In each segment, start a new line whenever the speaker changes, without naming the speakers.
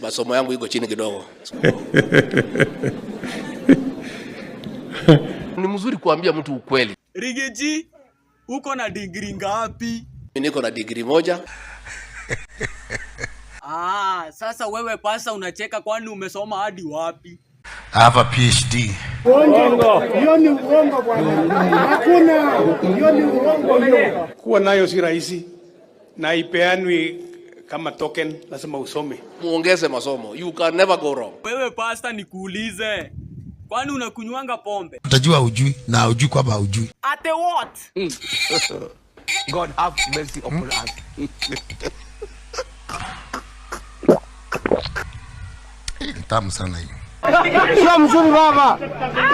masomo yangu iko chini kidogo. Ni mzuri kuambia mtu ukweli.
Rigeji, uko na degree ngapi?
Mimi niko na degree moja.
Sasa wewe pasa unacheka, kwani umesoma hadi wapi?
I have a PhD.
Uongo. Hiyo ni uongo bwana. Hakuna. Hiyo ni uongo hiyo.
Kuwa nayo si rahisi na ipeanwi kama token, lazima usome.
Muongeze masomo. You can never go wrong.
Wewe pasta nikuulize, kwani unakunywanga pombe?
Utajua hujui na hujui kwamba hujui.
Ate what?
God have mercy upon us.
Tamu sana hiyo.
Sio mzuri baba.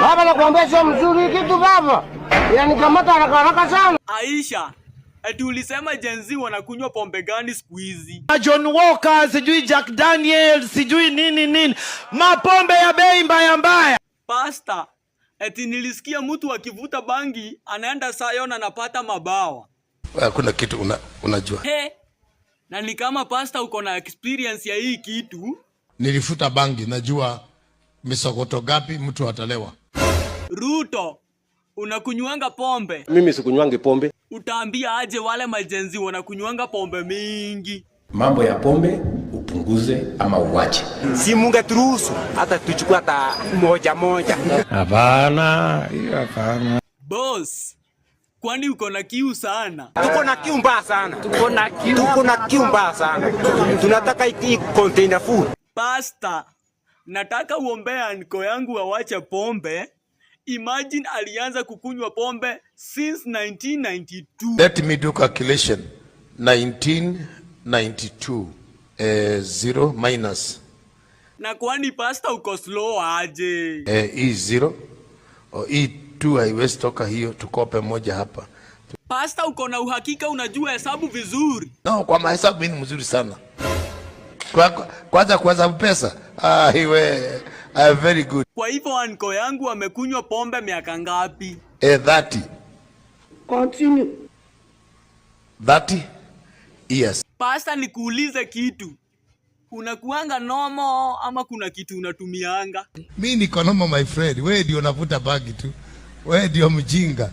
Baba nakwambia sio mzuri kitu baba. Yanikamata haraka sana.
Aisha, eti ulisema Gen Z wanakunywa pombe gani siku hizi?
John Walker, sijui Jack Daniels, sijui nini. Mapombe ya bei mbaya.
Pasta, eti nilisikia mtu akivuta bangi anaenda Sayona anapata mabawa.
Hakuna kitu unajua.
Na ni kama pasta uko na experience ya hii kitu.
Nilifuta bangi, najua misokoto gapi mtu atalewa.
Ruto, unakunywanga pombe?
Mimi sikunywangi pombe.
Utaambia aje wale majenzi wanakunywanga pombe mingi?
Mambo ya pombe upunguze ama uwache.
Si mungeturuhusu hata tuchukue hata moja.
Hapana, hiyo hapana.
Boss, kwani uko na kiu sana?
Tuko na kiu mbaya sana. Tunataka hii container food.
Pasta, nataka uombea anko yangu awache pombe. Imagine alianza kukunywa pombe since 1992.
Let me do calculation. 1992 0 minus.
Na kwani pasta uko slow aje?
Hii 0 hii 2 haiwezi toka hiyo, tukope moja hapa.
Pasta uko na uhakika unajua hesabu vizuri?
No, kwa mahesabu mimi mzuri sana. Kwanza kuhesabu pesa. Hiwe very good.
Kwa hivyo anko yangu amekunywa pombe miaka ngapi?
30.
Continue.
30 years.
Pasta nikuulize kitu. Unakuanga nomo ama kuna kitu unatumianga?
Mimi niko nomo my friend. Wewe ndio unavuta bangi tu. Wewe ndio mjinga.